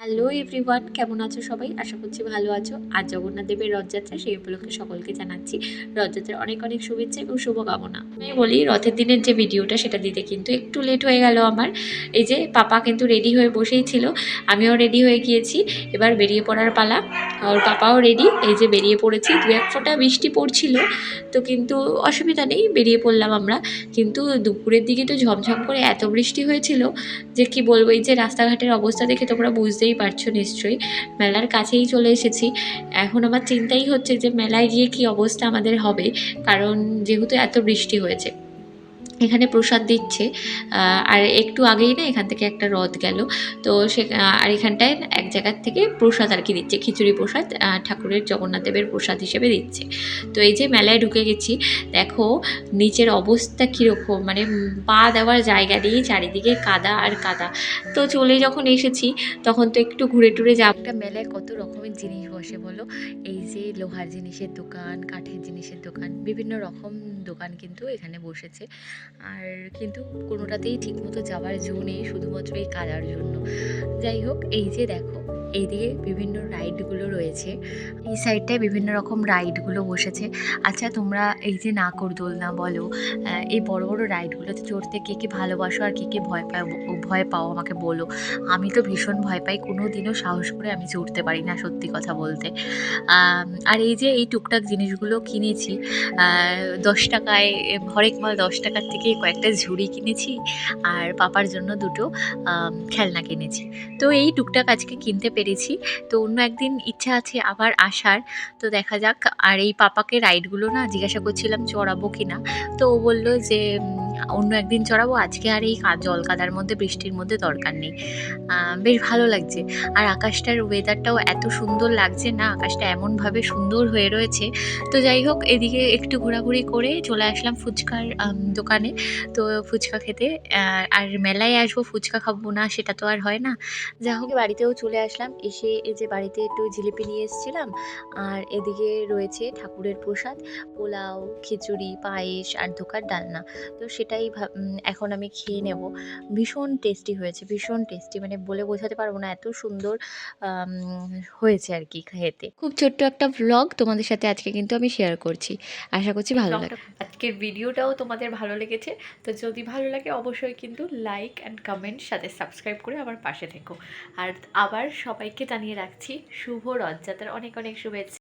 Hello everyone, কেমন আছো সবাই? আশা করছি ভালো আছো। আজ জগন্নাথ দেবের রথযাত্রা, সেই উপলক্ষে সকলকে জানাচ্ছি রথযাত্রার অনেক অনেক শুভেচ্ছা এবং শুভকামনা। আমি বলি, রথের দিনের যে ভিডিওটা সেটা দিতে কিন্তু একটু লেট হয়ে গেল আমার। এই যে পাপা কিন্তু রেডি হয়ে বসেই ছিল, আমিও রেডি হয়ে গিয়েছি। এবার বেরিয়ে পড়ার পালা। ওর পাপাও রেডি, এই যে বেরিয়ে পড়েছি। দু এক ফোঁটা বৃষ্টি পড়ছিল, তো কিন্তু অসুবিধা নেই, বেরিয়ে পড়লাম আমরা। কিন্তু দুপুরের দিকে তো ঝমঝম করে এত বৃষ্টি হয়েছিল যে কি বলবো। এই যে রাস্তাঘাটের অবস্থা দেখে তোমরা বুঝতেই পারছো নিশ্চয়ই। মেলার কাছেই চলে এসেছি। এখন আমার চিন্তাই হচ্ছে যে মেলায় গিয়ে কি অবস্থা আমাদের হবে, কারণ যেহেতু এত বৃষ্টি হয়েছে। এখানে প্রসাদ দিচ্ছে, আর একটু আগেই না এখান থেকে একটা রথ গেল। তো সে আর এখানটায় এক জায়গার থেকে প্রসাদ আর কি দিচ্ছে, খিচুড়ি প্রসাদ, ঠাকুরের জগন্নাথ দেবের প্রসাদ হিসেবে দিচ্ছে। তো এই যে মেলায় ঢুকে গেছি, দেখো নিচের অবস্থা কীরকম, মানে পা দেওয়ার জায়গা নেই, চারিদিকে কাদা আর কাদা। তো চলে যখন এসেছি তখন তো একটু ঘুরে টুরে যাব। একটা মেলায় কত রকমের জিনিস বসে বলো। এই যে লোহার জিনিসের দোকান, কাঠের জিনিসের দোকান, বিভিন্ন রকম দোকান কিন্তু এখানে বসেছে। আর কিন্তু কোনোটাতেই ঠিকমতো যাওয়ার জো নেই, শুধুমাত্র এই কাদার জন্য। যাই হোক, এই যে দেখো এইদিকে বিভিন্ন রাইডগুলো রয়েছে, এই সাইডটায় বিভিন্ন রকম রাইডগুলো বসেছে। আচ্ছা, তোমরা এই যে নাগরদোলনা বলো, এই বড় বড় রাইডগুলোতে চড়তে কে কে ভালোবাসো আর কে কে ভয় পাও আমাকে বলো। আমি তো ভীষণ ভয় পাই, কোনো দিনও সাহস করে আমি চড়তে পারি না, সত্যি কথা বলতে। আর এই যে এই টুকটাক জিনিসগুলো কিনেছি 10 টাকায়, হরেক মাল 10 টাকার থেকে কয়েকটা ঝুড়ি কিনেছি, আর পাপার জন্য দুটো খেলনা কিনেছি। তো এই টুকটাক আজকে কিনতে পেরেছি। তো অন্য একদিন ইচ্ছা আছে আবার আসার, তো দেখা যাক। আর এই পাপাকে রাইডগুলো না জিজ্ঞাসা করছিলাম চড়াবো কি না, তো ও বললো যে অন্য একদিন চড়াবো, আজকে আর এই জল কাদার মধ্যে বৃষ্টির মধ্যে দরকার নেই। বেশ ভালো লাগছে। আর আকাশটার ওয়েদারটাও এত সুন্দর লাগছে না, আকাশটা এমনভাবে সুন্দর হয়ে রয়েছে। তো যাই হোক, এদিকে একটু ঘোরাঘুরি করে চলে আসলাম ফুচকার দোকানে। তো ফুচকা খেতে, আর মেলায় আসবো ফুচকা খাবো না সেটা তো আর হয় না। যা হোক, বাড়িতেও চলে আসলাম। এসে এই যে বাড়িতে একটু জিলিপি নিয়ে এসেছিলাম, আর এদিকে রয়েছে ঠাকুরের প্রসাদ, পোলাও, খিচুড়ি, পায়েস আর ধোকার ডালনা। তো সেটাই এখন আমি খেয়ে নেব। ভীষণ টেস্টি হয়েছে, ভীষণ টেস্টি, মানে বলে বোঝাতে পারবো না, এত সুন্দর আম, হয়েছে আর কি খেতে। খুব ছোট্ট একটা ভ্লগ তোমাদের সাথে আজকে কিন্তু আমি শেয়ার করছি, আশা করছি ভালো লাগে। আজকের ভিডিওটাও তোমাদের ভালো লেগেছে, তো যদি ভালো লাগে অবশ্যই কিন্তু লাইক অ্যান্ড কমেন্ট, সাথে সাবস্ক্রাইব করে আমার পাশে থেকো। আর আবার সবাইকে জানিয়ে রাখছি শুভ রথযাত্রার অনেক অনেক শুভেচ্ছা।